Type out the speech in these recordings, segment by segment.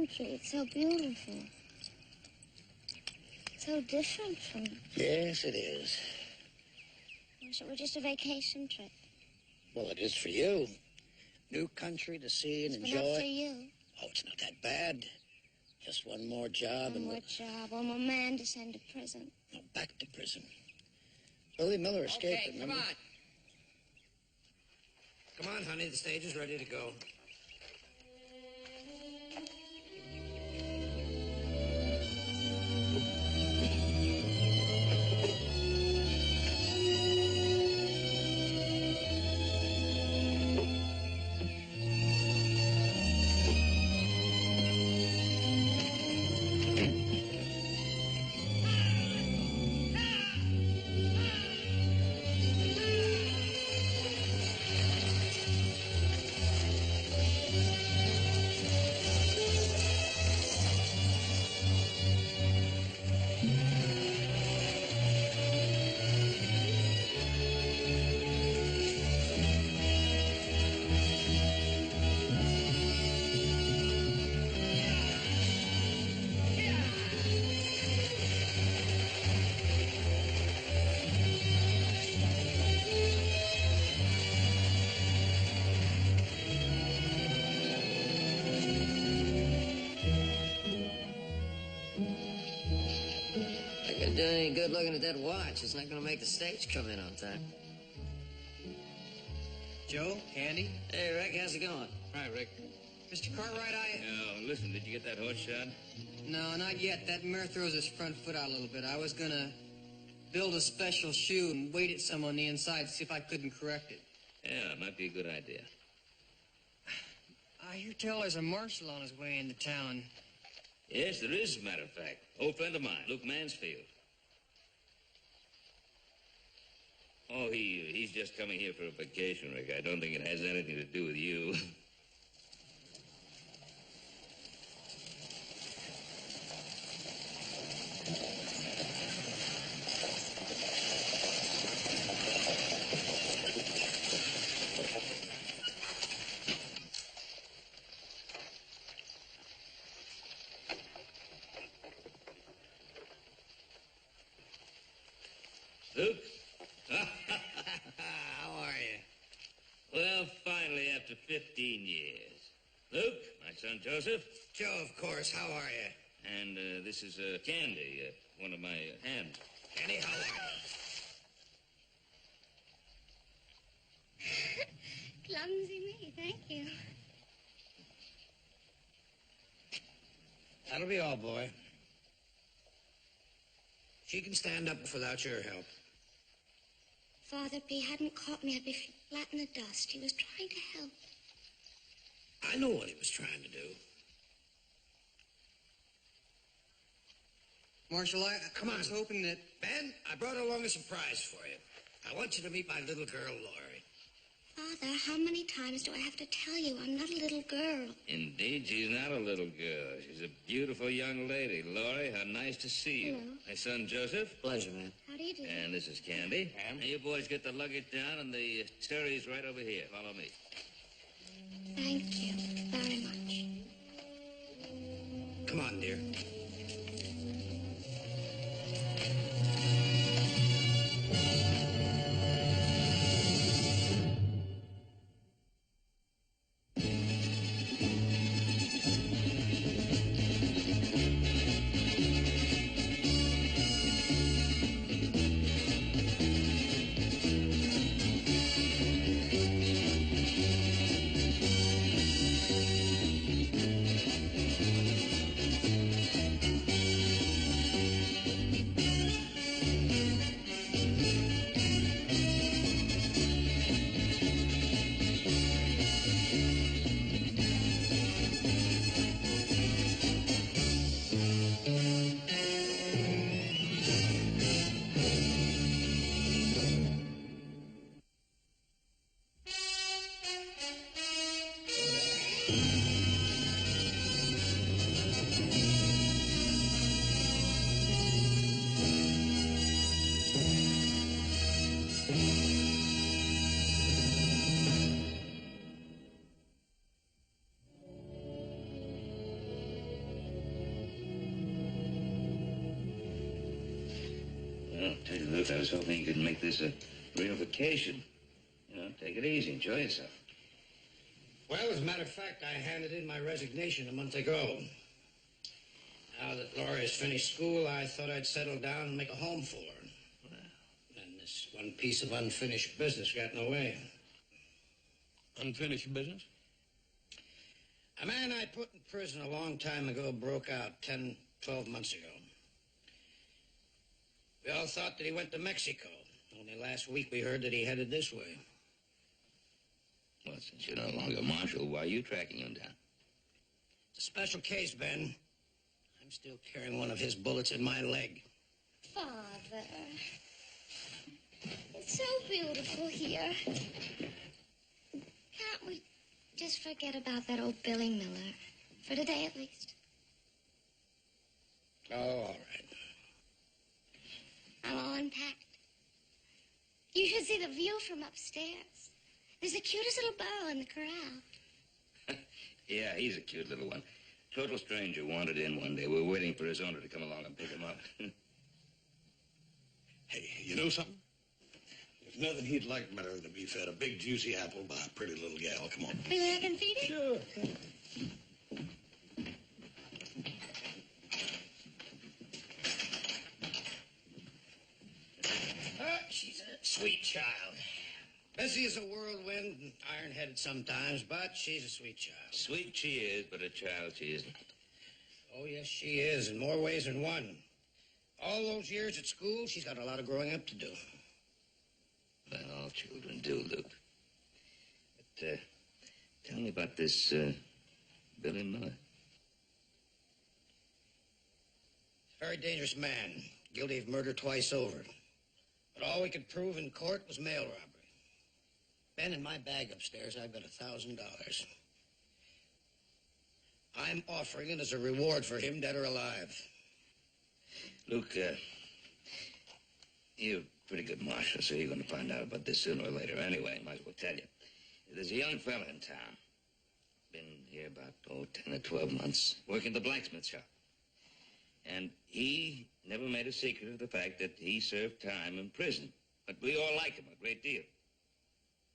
country. It's so beautiful. So different from... Yes, it is. I wish it were just a vacation trip. Well, it is for you. New country to see and enjoy. But not for you. Oh, it's not that bad. Just one more job One more job, one more man to send to prison. No, back to prison. Billy Miller escaped, okay, remember? come on. Come on, honey, the stage is ready to go. Ain't good looking at that watch. It's not going to make the stage come in on time. Joe, Candy. Hey, Rick, how's it going? Hi, Rick. Mr. Cartwright, No, listen, did you get that horse shot? No, not yet. That mare throws his front foot out a little bit. I was going to build a special shoe and weight it some on the inside to see if I couldn't correct it. Yeah, it might be a good idea. I hear tell there's a marshal on his way into town. Yes, there is, as a matter of fact. Old friend of mine, Luke Mansfield. Oh, he's just coming here for a vacation, Rick. I don't think it has anything to do with you. Luke? How are you? Well, finally, after 15 years. Luke, my son Joseph. Joe, of course. How are you? And this is Candy, one of my hands. Candy, how are you? Clumsy me, thank you. That'll be all, boy. She can stand up without your help. Father, if he hadn't caught me, I'd be flat in the dust. He was trying to help. I know what he was trying to do. Marshal, I was hoping that... Ben, I brought along a surprise for you. I want you to meet my little girl, Laurie. Father, how many times do I have to tell you I'm not a little girl? Indeed, she's not a little girl. She's a beautiful young lady. Laurie, how nice to see you. Hello. My son Joseph. Pleasure, man. How do you do? And this is Candy. And? Now, you boys get the luggage down, and the surrey's right over here. Follow me. Thank you very much. Come on, dear. Well, tell you the truth, I was hoping you could make this a real vacation. You know, take it easy, enjoy yourself. Well, as a matter of fact, I handed in my resignation a month ago. Now that Laura has finished school, I thought I'd settle down and make a home for her. And this one piece of unfinished business got in the way. Unfinished business? A man I put in prison a long time ago broke out 10, 12 months ago. We all thought that he went to Mexico. Only last week we heard that he headed this way. Well, since you're no longer marshal, why are you tracking him down? It's a special case, Ben. I'm still carrying one of his bullets in my leg. Father, it's so beautiful here. Can't we just forget about that old Billy Miller? For today, at least. Oh, all right. I'm all unpacked. You should see the view from upstairs. There's the cutest little burro in the corral. Yeah, he's a cute little one. Total stranger wandered in one day. We were waiting for his owner to come along and pick him up. Hey, you know something? There's nothing he'd like better than to be fed a big, juicy apple by a pretty little gal. Come on. Maybe I can feed it? Sure. She's a sweet child. Bessie is a whirlwind and iron-headed sometimes, but she's a sweet child. Sweet she is, but a child she isn't. Oh, yes, she is, in more ways than one. All those years at school, she's got a lot of growing up to do. Well, all children do, Luke. But, tell me about this, Billy Miller. Very dangerous man, guilty of murder twice over. But all we could prove in court was mail robbery. Ben, in my bag upstairs, I've got $1,000. I'm offering it as a reward for him, dead or alive. Luke, you're a pretty good marshal, so you're going to find out about this sooner or later anyway. Might as well tell you. There's a young fella in town. Been here about, 10 or 12 months, working the blacksmith shop. And he never made a secret of the fact that he served time in prison. But we all like him a great deal.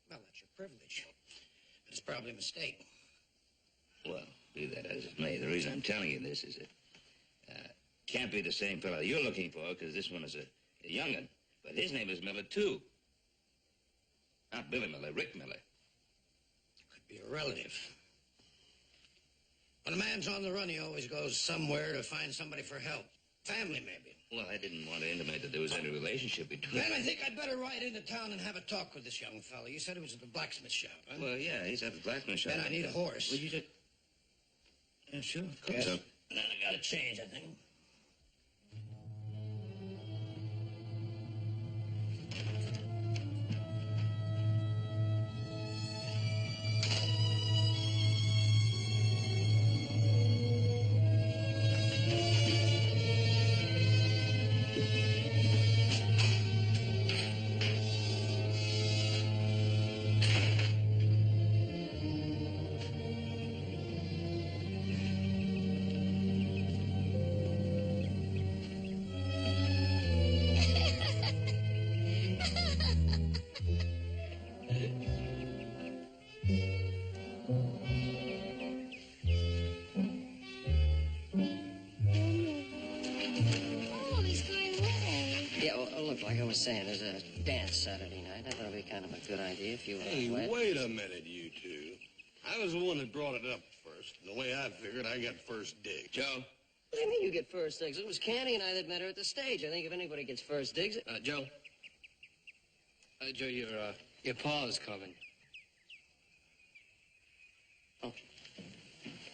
Well, that's your privilege. But it's probably a mistake. Well, be that as it may, the reason I'm telling you this is that can't be the same fellow you're looking for, because this one is a young'un. But his name is Miller, too. Not Billy Miller, Rick Miller. Could be a relative. When a man's on the run, he always goes somewhere to find somebody for help. Family, maybe. Well, I didn't want to intimate that there was any relationship between... Man, I think I'd better ride into town and have a talk with this young fella. You said he was at the blacksmith shop, huh? Well, yeah, he's at the blacksmith shop. Ben, I need a horse. Would you just... Yeah, sure, of course. Yes. Then I gotta change, I think. Like I was saying, there's a dance Saturday night. I thought it'd be kind of a good idea if you were Hey, wet. wait a minute, you two. I was the one that brought it up first. And the way I figured, I got first dig. Joe? What do you mean you get first digs? It was Candy and I that met her at the stage. I think if anybody gets first digs... Joe? Joe, your pa is coming. Oh.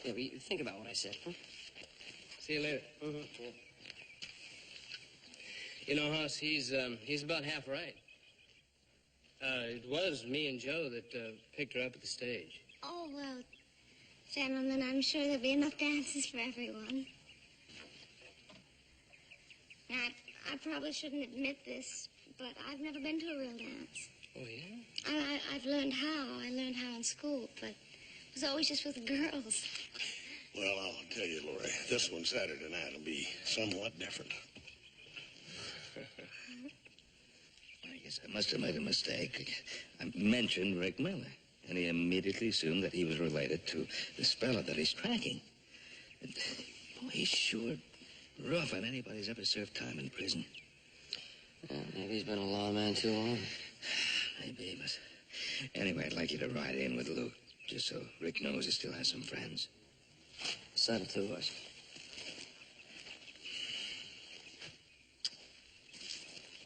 Yeah, but you think about what I said, huh? See you later. Mm-hmm. Yeah. You know, Hoss, he's about half right. It was me and Joe that picked her up at the stage. Oh, well, gentlemen, I'm sure there'll be enough dances for everyone. Now, I probably shouldn't admit this, but I've never been to a real dance. Oh, yeah? I've learned how. I learned how in school, but it was always just with the girls. Well, I'll tell you, Lori, this one Saturday night will be somewhat different. Yes, I must have made a mistake. I mentioned Rick Miller, and he immediately assumed that he was related to the speller that he's tracking. And, boy, he's sure rough on anybody who's ever served time in prison. Yeah, maybe he's been a lawman too long. Maybe, but anyway, I'd like you to ride in with Luke, just so Rick knows he still has some friends. Settle to us.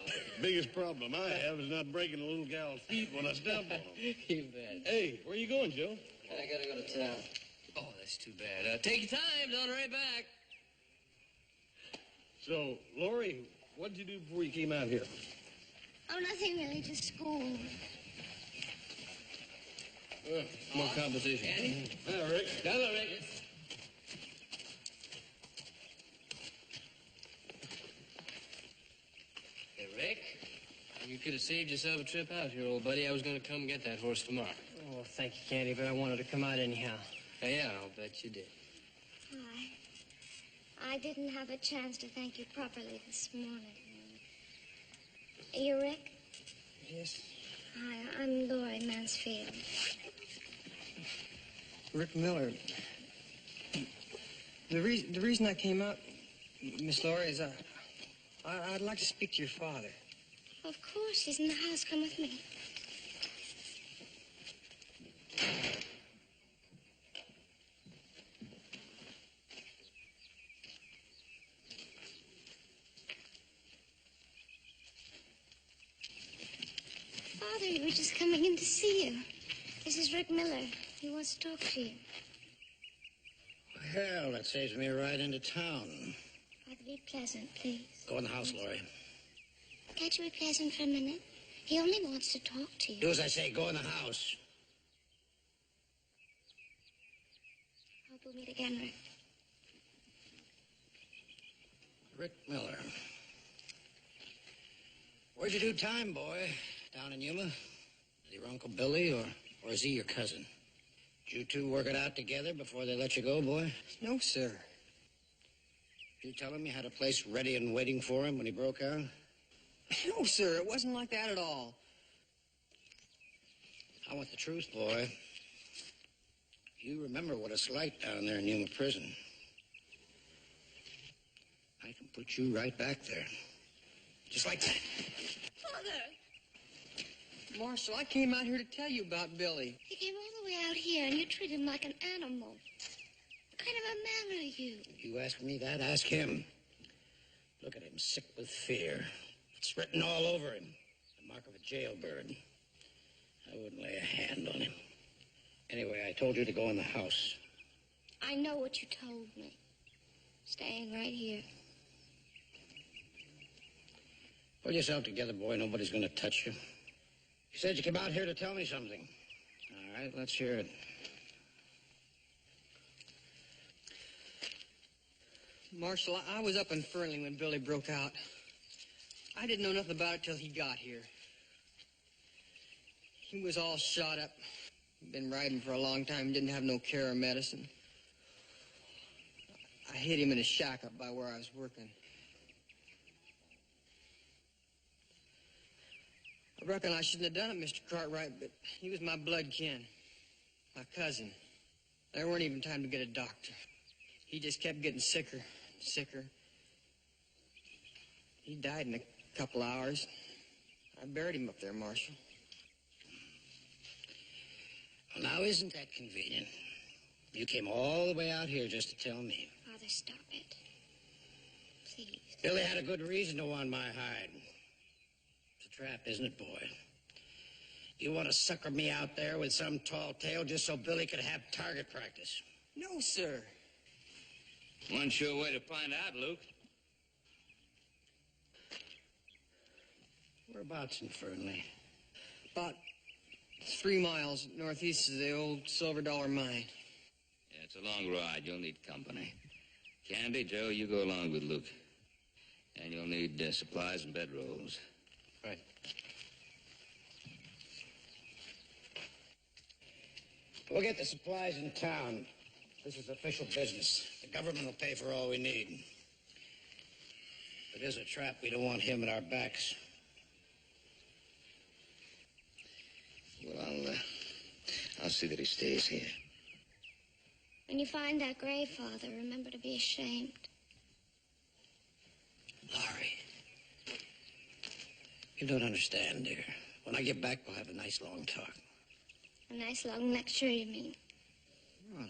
The biggest problem I have is not breaking a little gal's feet when I step on them. You bet. Hey, where you going, Joe? I gotta go to town. Oh, that's too bad. Take your time. Don't hurry back. So, Lori, what did you do before you came out here? Oh, nothing really, just school. More competition. Hi, Rick. Hello, Rick. Hey, Rick. You could have saved yourself a trip out here, old buddy. I was going to come get that horse tomorrow. Oh, thank you, Candy, but I wanted to come out anyhow. Yeah, I'll bet you did. I didn't have a chance to thank you properly this morning. You Rick? Yes? Hi, I'm Lori Mansfield. Rick Miller. The reason I came out, Miss Lori, is I'd like to speak to your father. Of course, he's in the house. Come with me. Father, we were just coming in to see you. This is Rick Miller. He wants to talk to you. Hell, that saves me a ride into town. Father, be pleasant, please. Go in the house, Lori. Can't you be pleasant for a minute? He only wants to talk to you. Do as I say. Go in the house. Hope we'll meet again, Rick. Rick Miller. Where'd you do time, boy? Down in Yuma? Is he your Uncle Billy, or is he your cousin? Did you two work it out together before they let you go, boy? No, sir. Did you tell him you had a place ready and waiting for him when he broke out? No, sir, it wasn't like that at all. I want the truth, boy. You remember what it's like down there in Yuma prison. I can put you right back there. Just like that. Father! Marshal, I came out here to tell you about Billy. He came all the way out here, and you treat him like an animal. What kind of a man are you? You ask me that, ask him. Look at him, sick with fear. It's written all over him. The mark of a jailbird. I wouldn't lay a hand on him. Anyway, I told you to go in the house. I know what you told me. Staying right here. Pull yourself together, boy. Nobody's going to touch you. You said you came out here to tell me something. All right, let's hear it. Marshal, I was up in Fernley when Billy broke out. I didn't know nothing about it till he got here. He was all shot up. Been riding for a long time, didn't have no care or medicine. I hid him in a shack up by where I was working. I reckon I shouldn't have done it, Mr. Cartwright, but he was my blood kin, my cousin. There weren't even time to get a doctor. He just kept getting sicker and sicker. He died in a couple hours. I buried him up there, Marshal. Well, now, isn't that convenient? You came all the way out here just to tell me. Father, stop it. Please. Billy had a good reason to want my hide. It's a trap, isn't it, boy? You want to sucker me out there with some tall tale just so Billy could have target practice? No, sir. One sure way to find out, Luke. Whereabouts in Fernley? About 3 miles northeast of the old Silver Dollar Mine. Yeah, it's a long ride. You'll need company. Candy, Joe, you go along with Luke. And you'll need supplies and bedrolls. Right. We'll get the supplies in town. This is official business. The government will pay for all we need. If it is a trap, we don't want him at our backs. Well, I'll see that he stays here. When you find that grave, Father, remember to be ashamed. Laurie, you don't understand, dear. When I get back, we'll have a nice long talk. A nice long lecture, you mean? Really?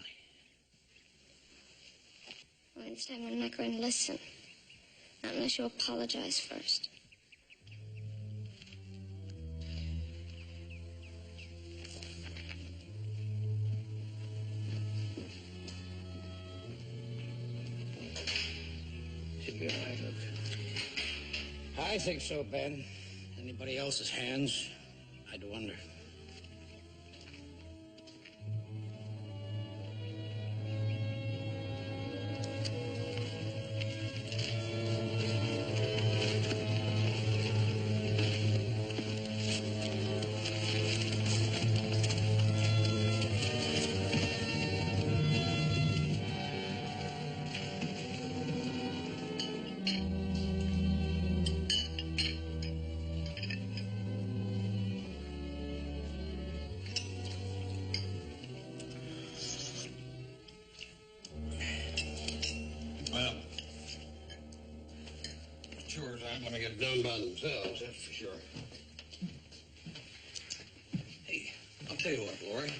Well, this time I'm not going to listen. Not unless you apologize first. Should be all right, Luke. I think so, Ben. Anybody else's hands, I'd wonder. Well, chores aren't going to get done by themselves, that's for sure. Hey, I'll tell you what, Lori.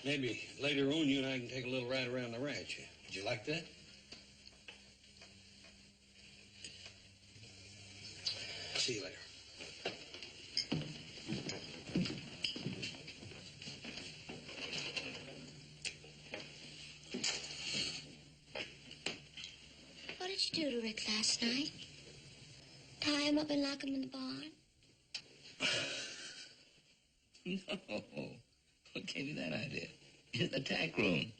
Maybe later on you and I can take a little ride around the ranch. Would you like that? See you later. What did you do to Rick last night? Tie him up and lock him in the barn? No. What gave you that idea? In the tack room.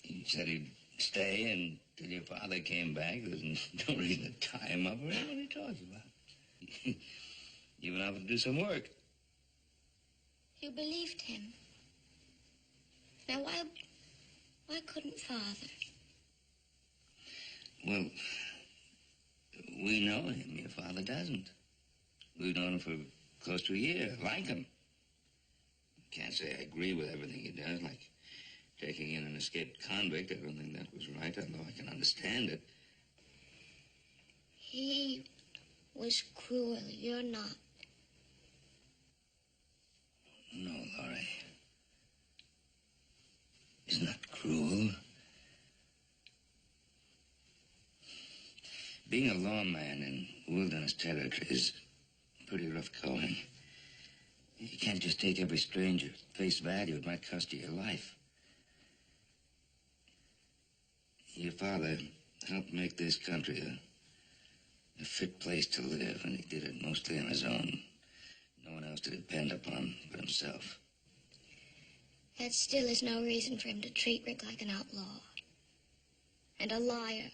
He said he'd stay until your father came back. There's no reason to tie him up. What are you talking about? You even offered to do some work. You believed him. Now, why couldn't Father? Well, we know him. Your father doesn't. We've known him for close to a year. Like him. Can't say I agree with everything he does, like taking in an escaped convict. I don't think that was right, although I can understand it. He was cruel. You're not. No, Laurie. He's not cruel. Being a lawman in wilderness territory is pretty rough going. You can't just take every stranger at face value. It might cost you your life. Your father helped make this country a fit place to live, and he did it mostly on his own. No one else to depend upon but himself. That still is no reason for him to treat Rick like an outlaw. And a liar.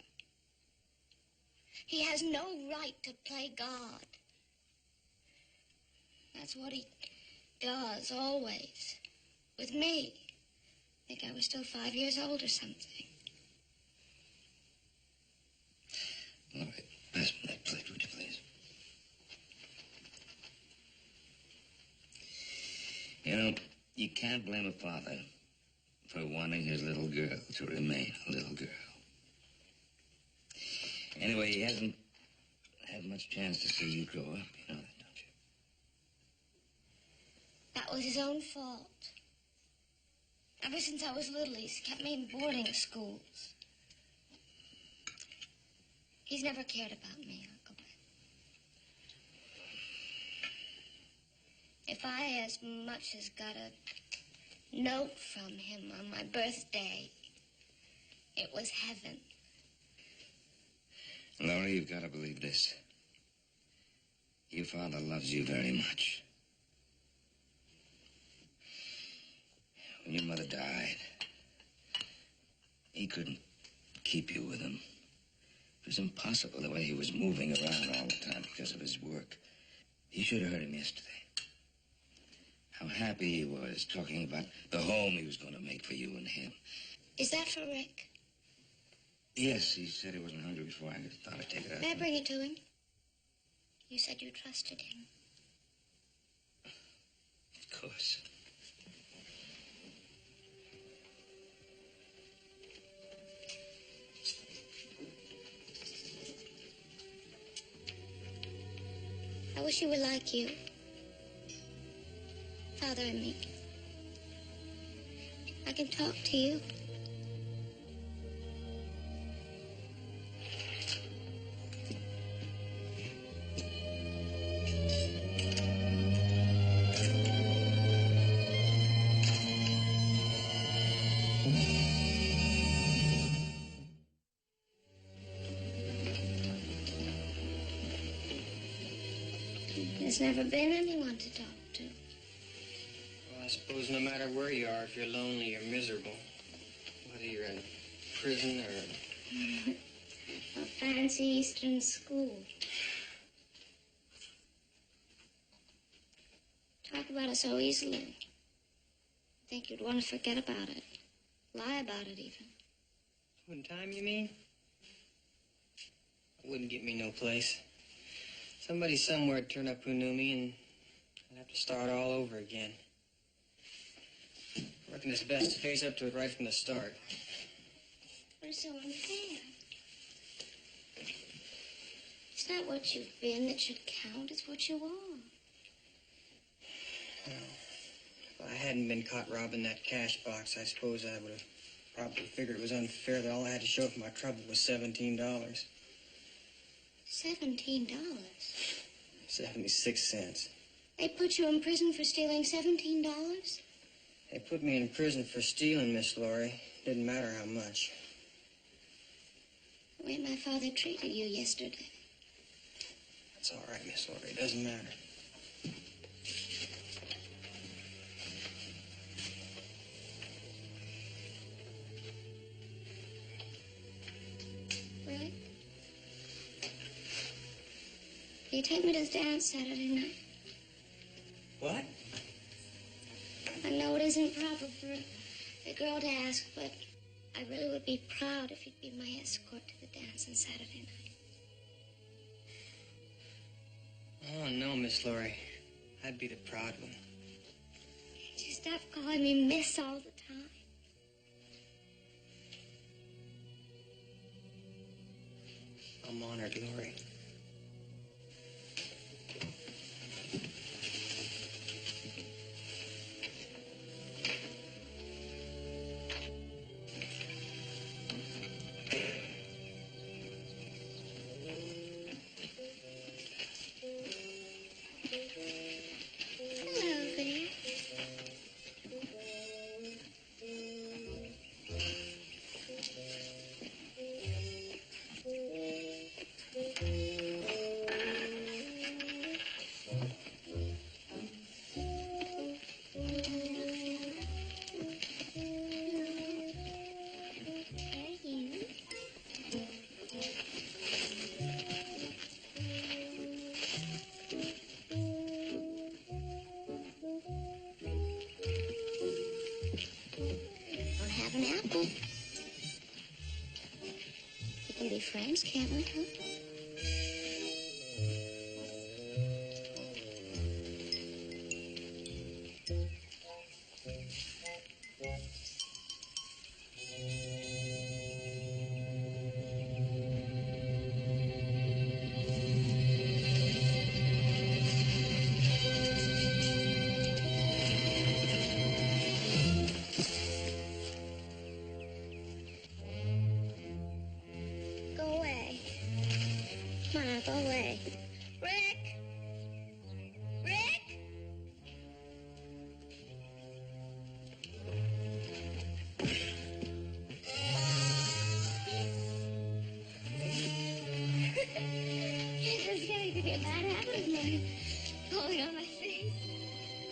He has no right to play God. That's what he does, always. With me. I think I was still 5 years old or something. All right, pass me that plate, would you please? You know, you can't blame a father for wanting his little girl to remain a little girl. Anyway, he hasn't had much chance to see you grow up. You know that, don't you? That was his own fault. Ever since I was little, he's kept me in boarding schools. He's never cared about me, Uncle Ben. If I as much as got a note from him on my birthday, it was heaven. Laurie, you've got to believe this. Your father loves you very much. When your mother died, he couldn't keep you with him. It was impossible the way he was moving around all the time because of his work. You should have heard him yesterday. How happy he was talking about the home he was going to make for you and him. Is that for Rick? Yes, he said he wasn't hungry before. I thought I'd take it out. May I bring it to him? You said you trusted him. Of course. I wish you were like you. Father and me. I can talk to you. There's never been anyone to talk to. Well, I suppose no matter where you are, if you're lonely or miserable, whether you're in prison or... A fancy Eastern school. Talk about it so easily. I think you'd want to forget about it. Lie about it, even. Wouldn't time, you mean? It wouldn't get me no place. Somebody somewhere would turn up who knew me, and I'd have to start all over again. I reckon it's best to face up to it right from the start. But it's so unfair. It's not what you've been that should count. It's what you are. Well, if I hadn't been caught robbing that cash box, I suppose I would have probably figured it was unfair that all I had to show for my trouble was $17. $17? 76 cents. They put you in prison for stealing $17? They put me in prison for stealing, Miss Laurie. Didn't matter how much. The way my father treated you yesterday. That's all right, Miss Laurie. It doesn't matter. Rick? Will you take me to the dance Saturday night? What? I know it isn't proper for a girl to ask, but I really would be proud if you'd be my escort to the dance on Saturday night. Oh, no, Miss Laurie. I'd be the proud one. Can't you stop calling me Miss all the time? I'm honored, Laurie. Hello there. I'll have an apple. We can be friends, can't we, huh? Go away. Come on, go away. Rick! Rick! It's getting to be a bad habit of mine. Falling on my face.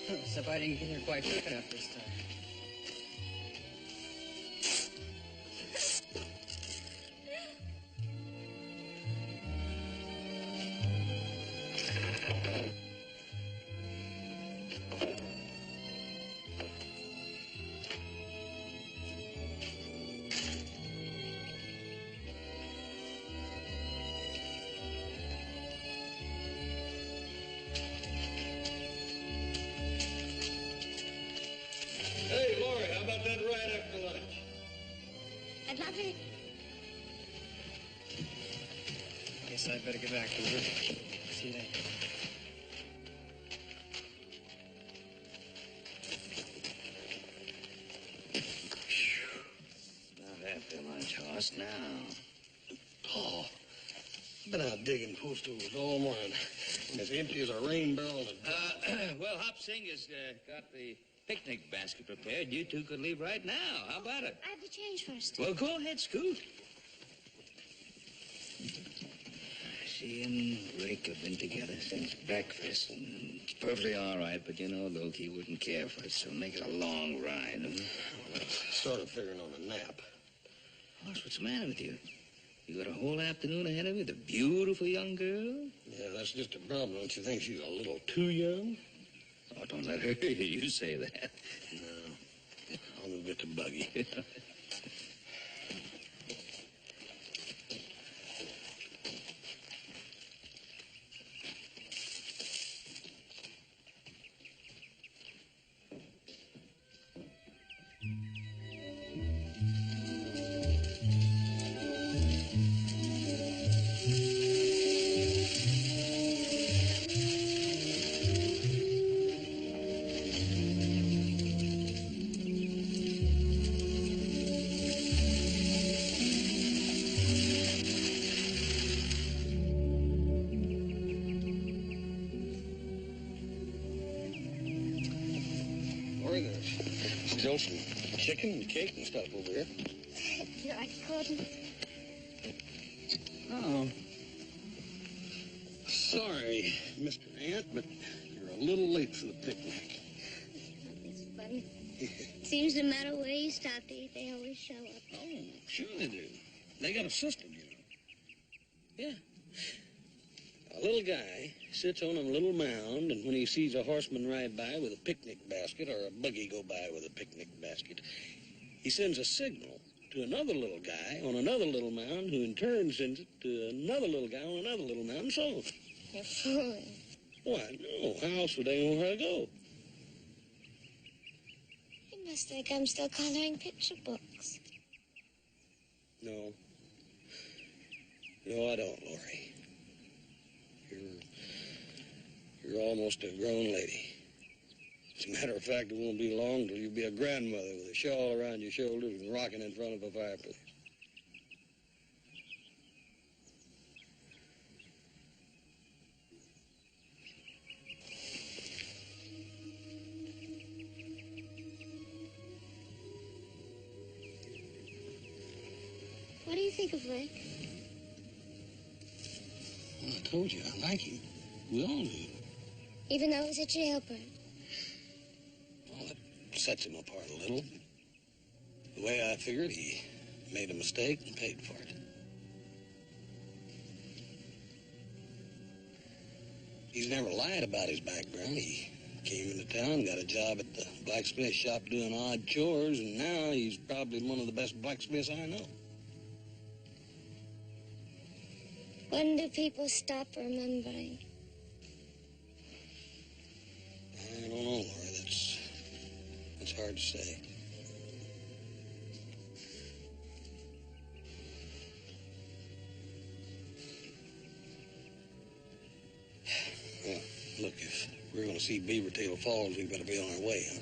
Except I didn't get here quite quick enough this time. Nothing. Guess I'd better get back to work. See you later. Not after lunch, horse, now. Oh, been out digging post holes all morning. As empty as a rain barrel. Well, Hop Sing has got the picnic basket prepared. You two could leave right now. How about it? I have to change first. Well, go ahead, Scoot. She and Rick have been together since breakfast. And it's perfectly all right, but you know, Luke, he wouldn't care for it, so make it a long ride. Well, sort of figuring on a nap. Horse, what's the matter with you? You got a whole afternoon ahead of you, the beautiful young girl? Yeah, that's just a problem. Don't you think she's a little too young? Oh, don't let her hear you say that. No. I'll move it to Buggy. Still some chicken and cake and stuff over here. Thank you. I couldn't. Oh. Sorry, Mr. Ant, but you're a little late for the picnic. It's funny. Seems no matter where you stop to eat, they always show up. Oh, sure they do. They got a system, you know. Yeah. A little guy sits on a little mound, and when he sees a horseman ride by with a picnic basket or a buggy go by with a picnic basket, he sends a signal to another little guy on another little mound, who in turn sends it to another little guy on another little mound, and so on. You're fooling. Why, no. How else would they know where to go? You must think I'm still coloring picture books. No. No, I don't, Lori. You're almost a grown lady. As a matter of fact, it won't be long till you'll be a grandmother with a shawl around your shoulders and rocking in front of a fireplace. What do you think of Rick? Well, I told you, I like him. We all do. Even though he's a jailbird. Well, that sets him apart a little. The way I figured, he made a mistake and paid for it. He's never lied about his background. He came into town, got a job at the blacksmith shop doing odd chores, and now he's probably one of the best blacksmiths I know. When do people stop remembering? I don't know, Laura. That's hard to say. Well, look, if we're going to see Beavertail Falls, we better be on our way, huh?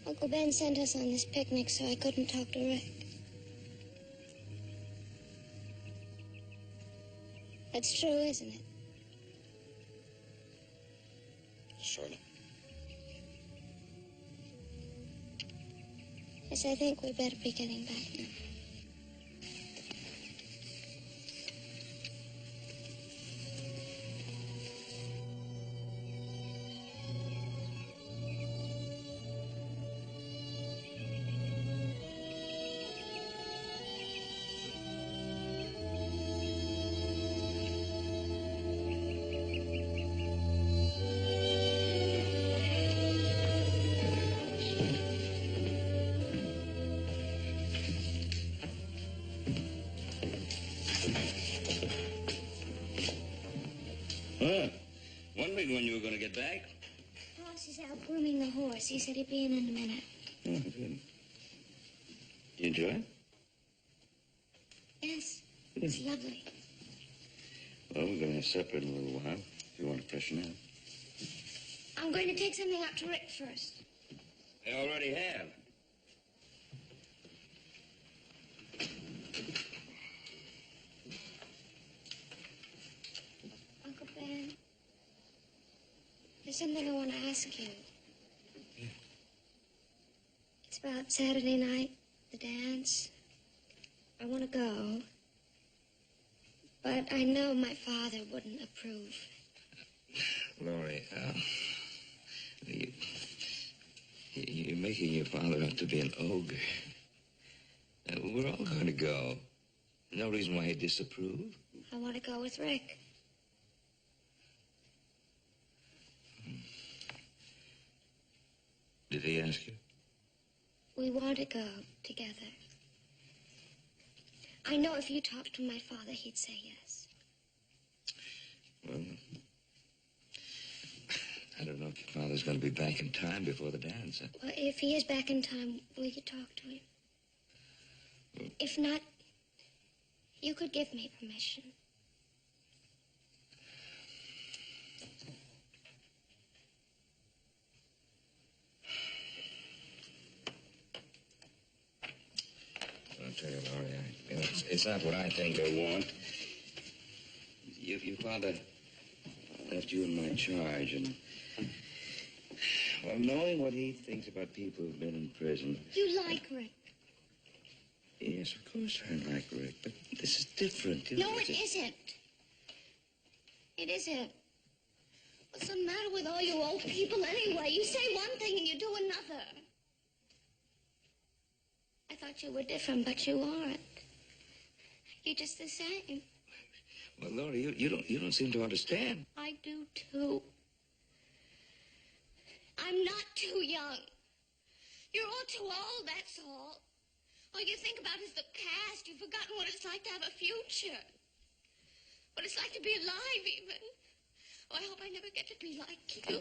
Uncle Ben sent us on this picnic, so I couldn't talk to Rick. That's true, isn't it? Sort of. Yes, I think we better be getting back now. Wondering when you were going to get back. Boss is out grooming the horse. He said he'd be in a minute. Oh, good. You enjoy it? Yes, it's lovely. Well, we're going to have supper in a little while, if you want to freshen up. I'm going to take something out to Rick first. I already have. Uncle Ben, there's something I want to ask you. Yeah. It's about Saturday night, the dance. I want to go, but I know my father wouldn't approve. Laurie, you're making your father out to be an ogre. We're all going to go. No reason why he'd disapprove. I want to go with Rick. Did he ask you? We want to go together. I know if you talked to my father, he'd say yes. Well, I don't know if your father's going to be back in time before the dance. Well, if he is back in time, we could talk to him. If not, you could give me permission. I'll tell you, Laurie, it's not what I think or want. Your father left you in my charge, and... Well, knowing what he thinks about people who've been in prison... You like Rick. Yes, of course I like Rick, but this is different. No, it isn't. It isn't. What's the matter with all you old people anyway? You say one thing and you do another. I thought you were different, but you aren't. You're just the same. Well, Laurie, you don't seem to understand. I do, too. I'm not too young. You're all too old, that's all. All you think about is the past. You've forgotten what it's like to have a future. What it's like to be alive, even. Oh, I hope I never get to be like you.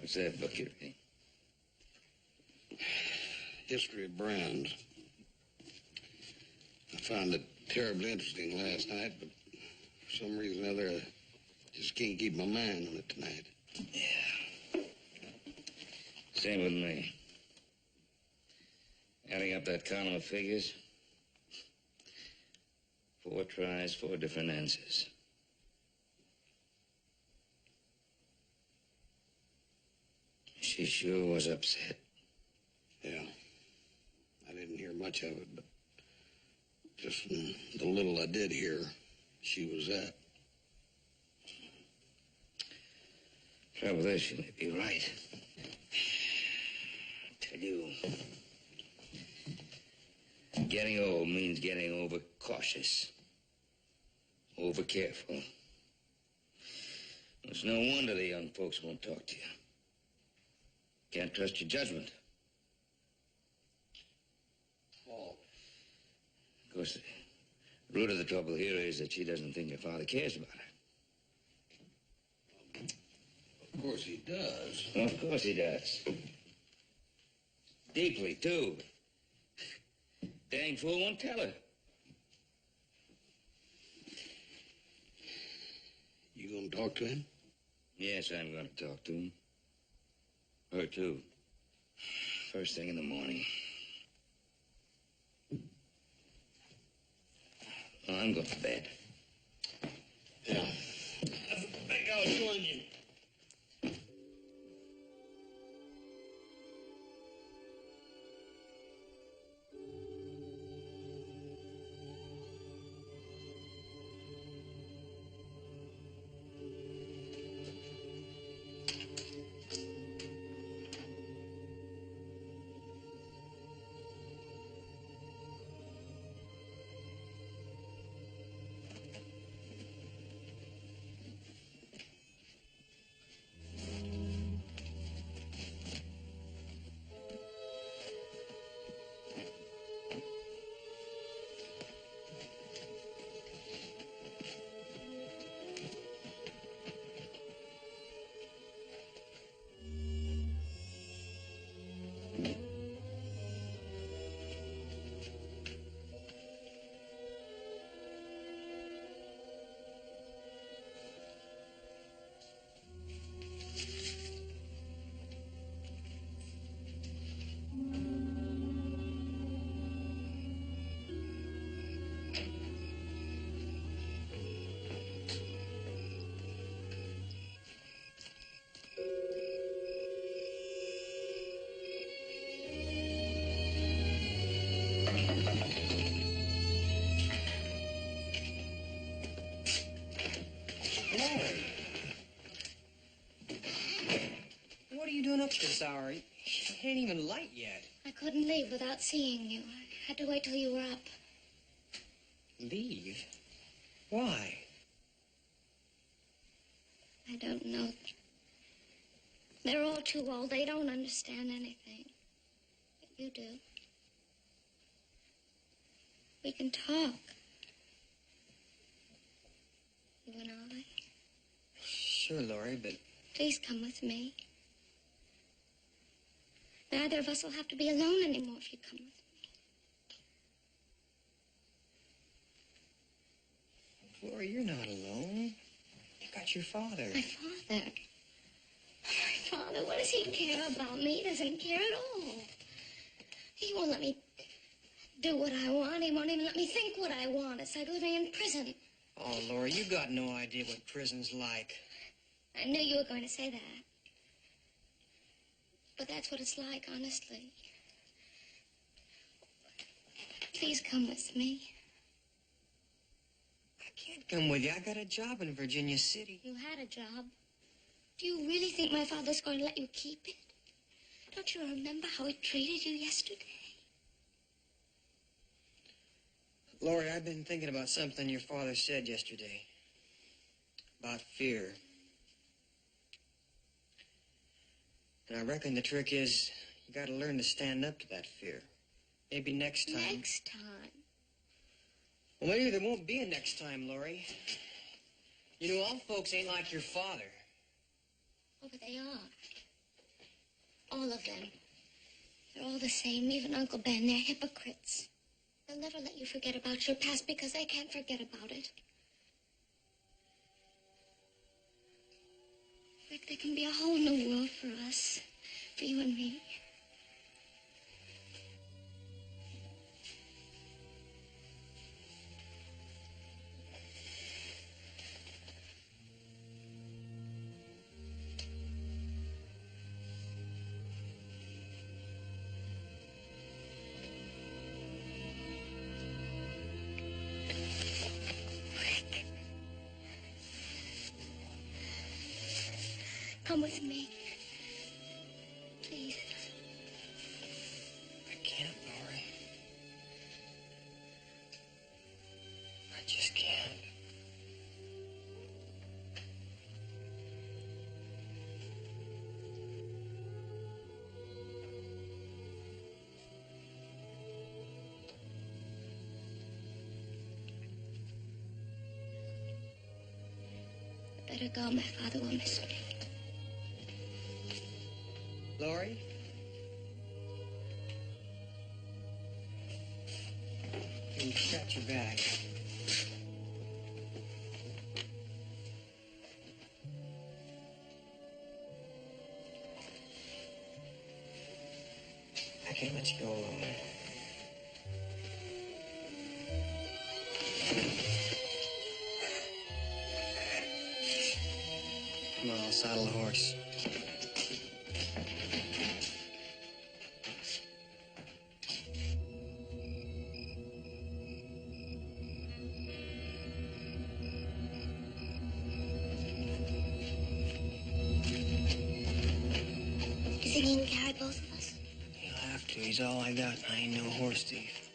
What's that book you're reading? History of brands. I found it terribly interesting last night, but for some reason or other, I just can't keep my mind on it tonight. Yeah. Same with me. Adding up that column of figures. 4 tries, 4 different answers. She sure was upset. Yeah. I didn't hear much of it, but just from the little I did hear, she was up. Trouble is, she may be right. I tell you, getting old means getting overcautious, overcareful. It's no wonder the young folks won't talk to you. Can't trust your judgment. Oh. Of course, the root of the trouble here is that she doesn't think your father cares about her. Of course he does. Well, of course he does. Deeply, too. Dang fool won't tell her. You gonna talk to him? Yes, I'm going to talk to him. Her, too. First thing in the morning. Oh, I'm going to bed. Yeah. I think I'll join you. What are you doing up this hour? It ain't even light yet. I couldn't leave without seeing you. I had to wait till you were up. Leave? Why? I don't know. They're all too old. They don't understand anything. But you do. We can talk. You and I. Sure, Laurie, but... Please come with me. Neither of us will have to be alone anymore if you come with me. Laurie, you're not alone. You got your father. My father? My father, what does he care about me? He doesn't care at all. He won't let me do what I want. He won't even let me think what I want. It's like living in prison. Oh, Laurie, you got no idea what prison's like. I knew you were going to say that. But that's what it's like, honestly. Please come with me. I can't come with you. I got a job in Virginia City. You had a job. Do you really think my father's going to let you keep it? Don't you remember how he treated you yesterday? Laurie, I've been thinking about something your father said yesterday. About fear. And I reckon the trick is you got to learn to stand up to that fear. Maybe next time. Next time? Well, maybe there won't be a next time, Laurie. You know, all folks ain't like your father. Oh, but they are. All of them. They're all the same, even Uncle Ben. They're hypocrites. They'll never let you forget about your past because they can't forget about it. Rick, there can be a whole new world for us. For you and me. Come with me. Please. I can't, Laurie. I just can't. I better go. My father will miss me. Laurie? and shut your bag. I can't let you go alone. Come on, I'll saddle the horse. You think he can carry both of us? He'll have to. He's all I got. I ain't no horse thief.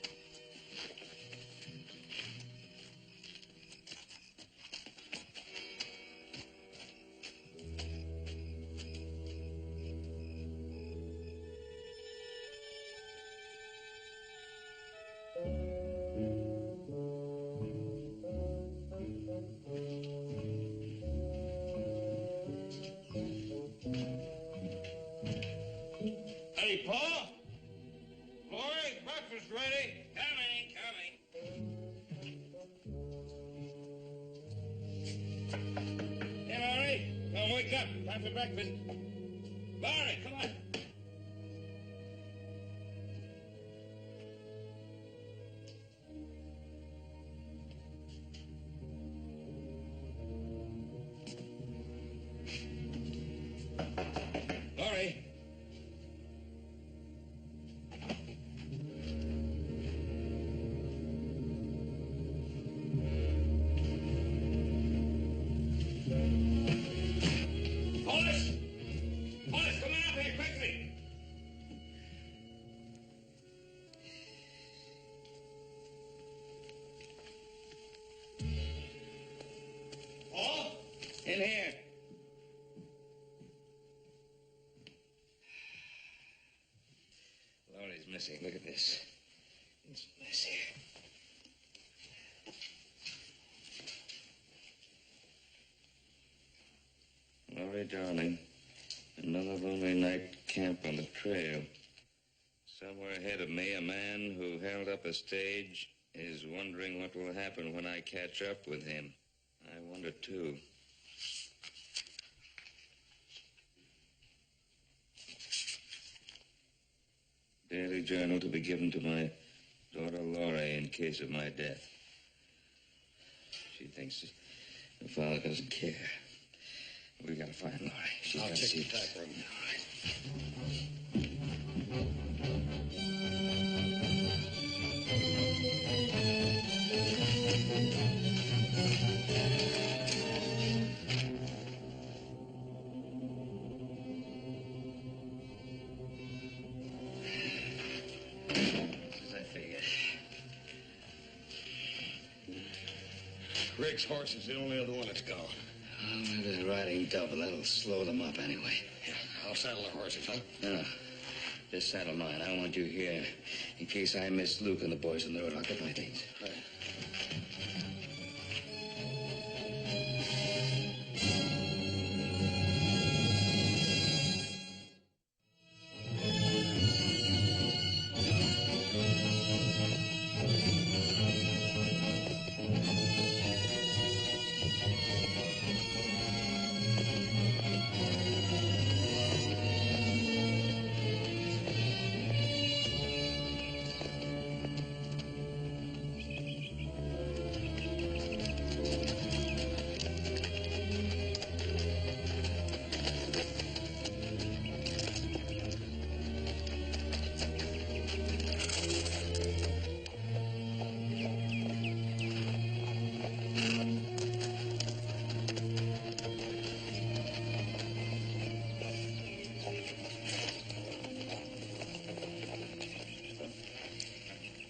Hey, Paul? Glory, breakfast ready. Coming. Hey, Laurie, don't wake up. Time for breakfast. Laurie, come on. Laurie. Hollis, come out here quickly. Paul? In here. Laurie's missing. Look at this. It's a mess here. Laurie, darling, another lonely night camp on the trail. Somewhere ahead of me, a man who held up a stage is wondering what will happen when I catch up with him. I wonder, too. Daily journal to be given to my daughter Laurie in case of my death. She thinks her father doesn't care. We gotta find Laurie. She's I'll gotta check see the type room. All right. As I figured. Rick's horse is the only other one that's gone. Oh, maybe they're riding double. That'll slow them up anyway. Yeah, I'll saddle the horses, huh? No, just saddle mine. I want you here in case I miss Luke and the boys on the road. I'll get my things. Right.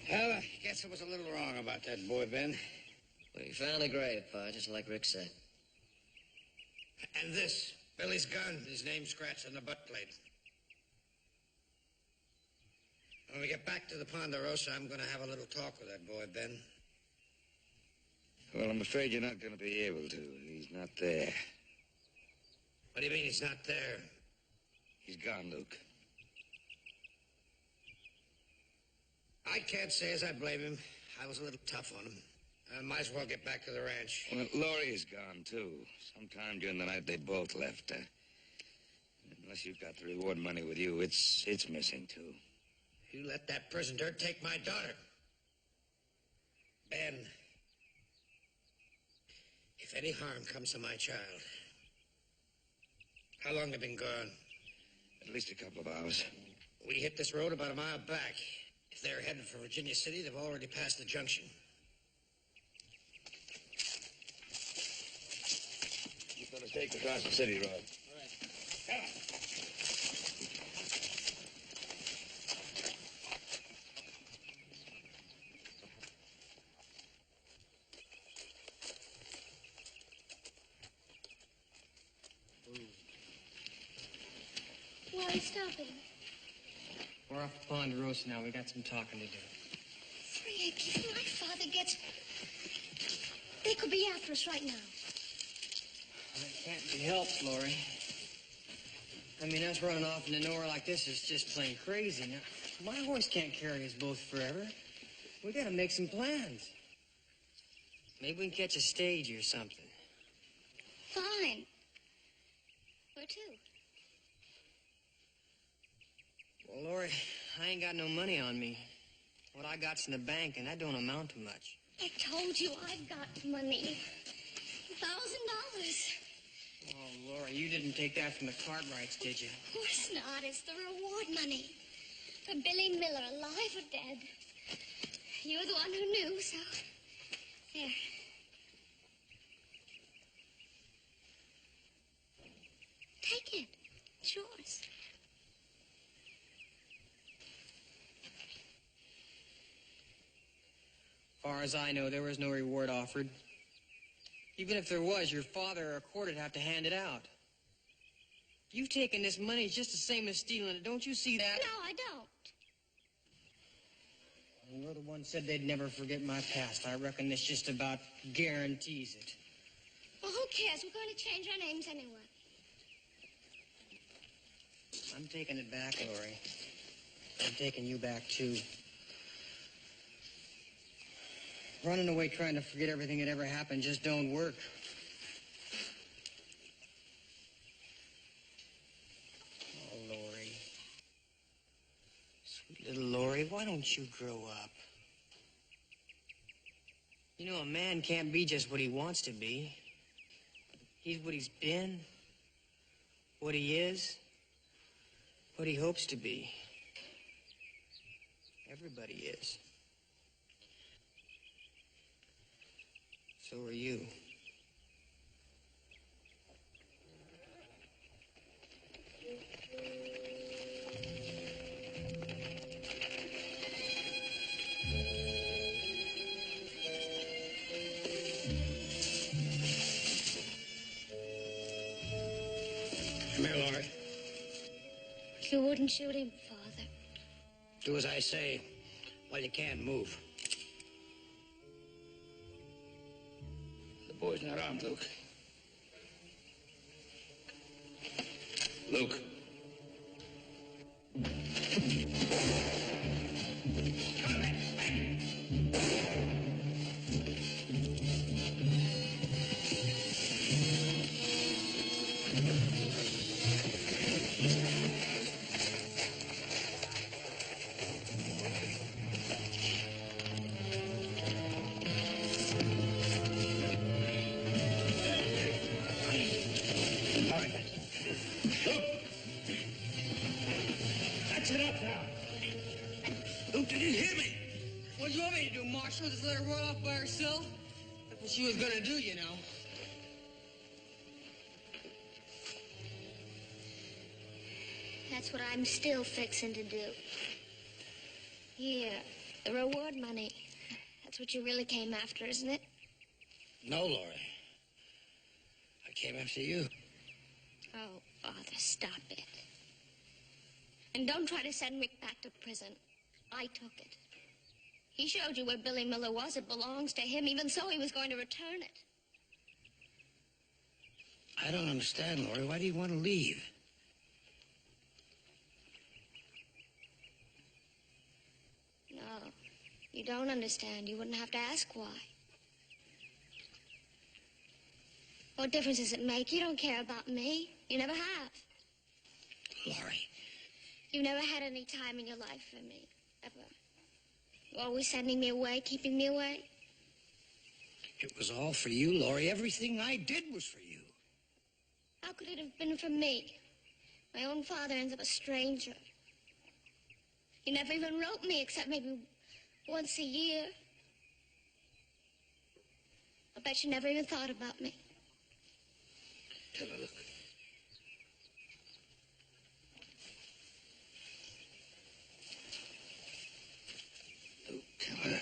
Well, I guess I was a little wrong about that boy, Ben. Well, you found the grave, Pa, just like Rick said. And this, Billy's gun, his name scratched on the butt plate. When we get back to the Ponderosa, I'm going to have a little talk with that boy, Ben. Well, I'm afraid you're not going to be able to. He's not there. What do you mean he's not there? He's gone, Luke. I can't say as I blame him. I was a little tough on him. I might as well get back to the ranch. Well, Laurie is gone, too. Sometime during the night, they both left. Unless you've got the reward money with you, it's missing, too. You let that prison dirt take my daughter. Ben, if any harm comes to my child, how long have they been gone? At least a couple of hours. We hit this road about a mile back. If they're headed for Virginia City, they've already passed the junction. You're going to take across the city road. All right. Come on. Why are you stopping? We're off Ponderosa now. We got some talking to do. Fred, if my father gets... They could be after us right now. It can't be helped, Laurie. I mean, us running off into nowhere like this is just plain crazy. Now, my horse can't carry us both forever. We gotta make some plans. Maybe we can catch a stage or something. Fine. Where to? Well, Laurie, I ain't got no money on me. What I got's in the bank, and that don't amount to much. I told you I've got money. $1,000. Oh, Laura, you didn't take that from the Cartwrights, did you? Of course not. It's the reward money. For Billy Miller, alive or dead. You were the one who knew, so... There. Take it. It's yours. Far as I know, there was no reward offered. Even if there was, your father or a court would have to hand it out. You've taken this money just the same as stealing it. Don't you see that? No, I don't. You're the one said they'd never forget my past. I reckon this just about guarantees it. Well, who cares? We're going to change our names anyway. I'm taking it back, Laurie. I'm taking you back, too. Running away trying to forget everything that ever happened just don't work. Oh, Laurie. Sweet little Laurie, why don't you grow up? You know, a man can't be just what he wants to be. He's what he's been, what he is, what he hopes to be. Everybody is. So are you. Come here, Laurie. You wouldn't shoot him, Father. Do as I say. Well, you can't move. The boy's not armed, Luke. Luke. Luke, did you hear me? What do you want me to do, Marshal? Just let her run off by herself? That's what she was gonna do, you know. That's what I'm still fixing to do. Here, the reward money. That's what you really came after, isn't it? No, Laurie. I came after you. Oh, Father, stop it. And don't try to send Rick back to prison. I took it. He showed you where Billy Miller was. It belongs to him. Even so, he was going to return it. I don't understand, Laurie. Why do you want to leave? No. You don't understand. You wouldn't have to ask why. What difference does it make? You don't care about me. You never have. Laurie. You never had any time in your life for me. Ever. You're always sending me away, keeping me away. It was all for you, Laurie. Everything I did was for you. How could it have been for me? My own father ends up a stranger. You never even wrote me except maybe once a year. I bet you never even thought about me. Tell her, look. Luke, tell her.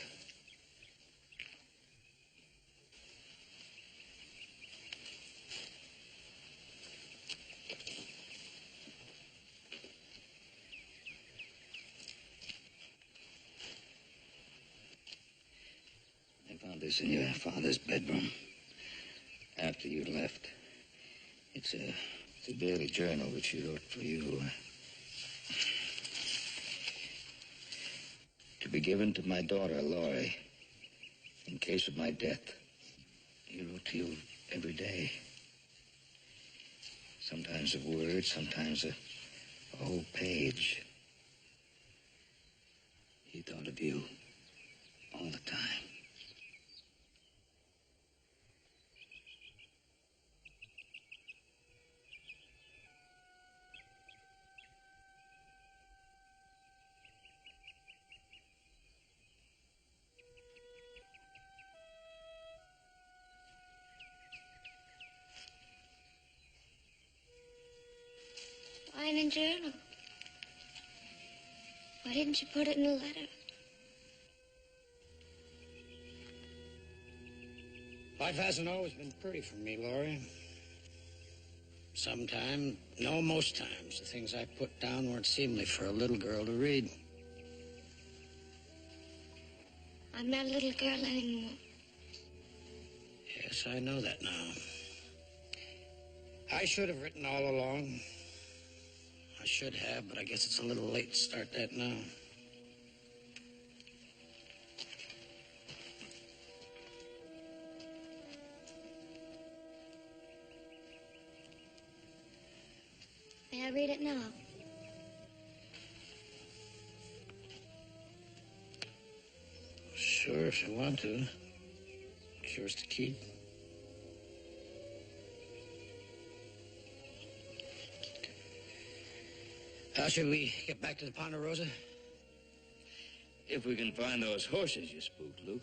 I found this in your father's bedroom after you left. It's a daily journal which he wrote for you. To be given to my daughter, Laurie, in case of my death. He wrote to you every day. Sometimes a word, sometimes a whole page. He thought of you all the time. Why in a journal? Why didn't you put it in a letter? Life hasn't always been pretty for me, Laurie. Sometimes, no, most times, the things I put down weren't seemly for a little girl to read. I'm not a little girl anymore. Yes, I know that now. I should have written all along. I should have, but I guess it's a little late to start that now. May I read it now? Sure, if you want to. It's yours to keep. How should we get back to the Ponderosa? If we can find those horses you spooked, Luke.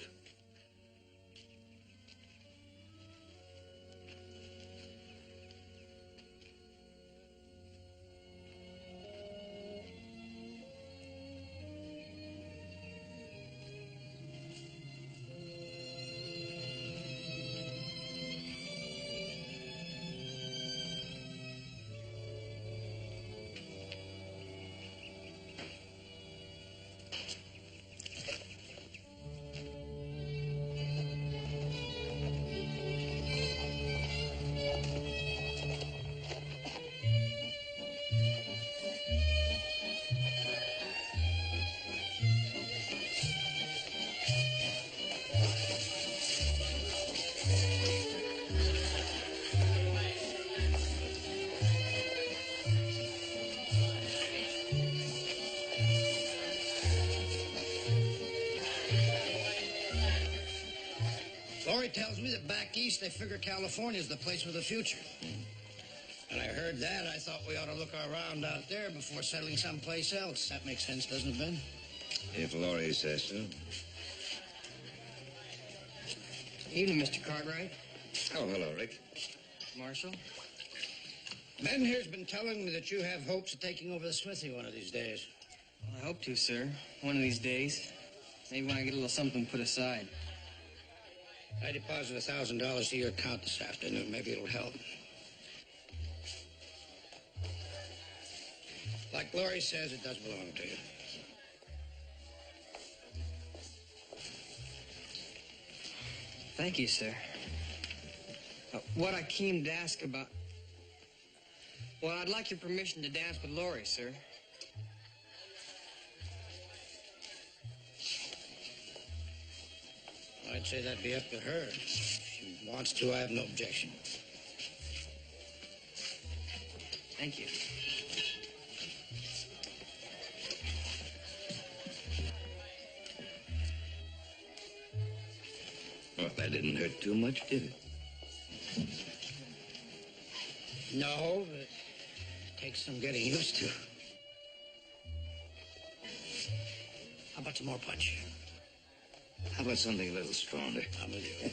Laurie tells me that back east they figure California's the place with the future. When I heard that, I thought we ought to look around out there before settling someplace else. That makes sense, doesn't it, Ben? If Laurie says so. Evening, Mr. Cartwright. Oh, hello, Rick. Marshal. Ben here's been telling me that you have hopes of taking over the smithy one of these days. Well, I hope to, sir. One of these days. Maybe when I get a little something put aside. I deposit $1,000 to your account this afternoon. Maybe it'll help. Like Laurie says, it does belong to you. Thank you, sir. What I came to ask about... Well, I'd like your permission to dance with Laurie, sir. I'd say that'd be up to her. If she wants to, I have no objection. Thank you. Well, that didn't hurt too much, did it? No, but it takes some getting used to. How about some more punch? How about something a little stronger? I'm with you.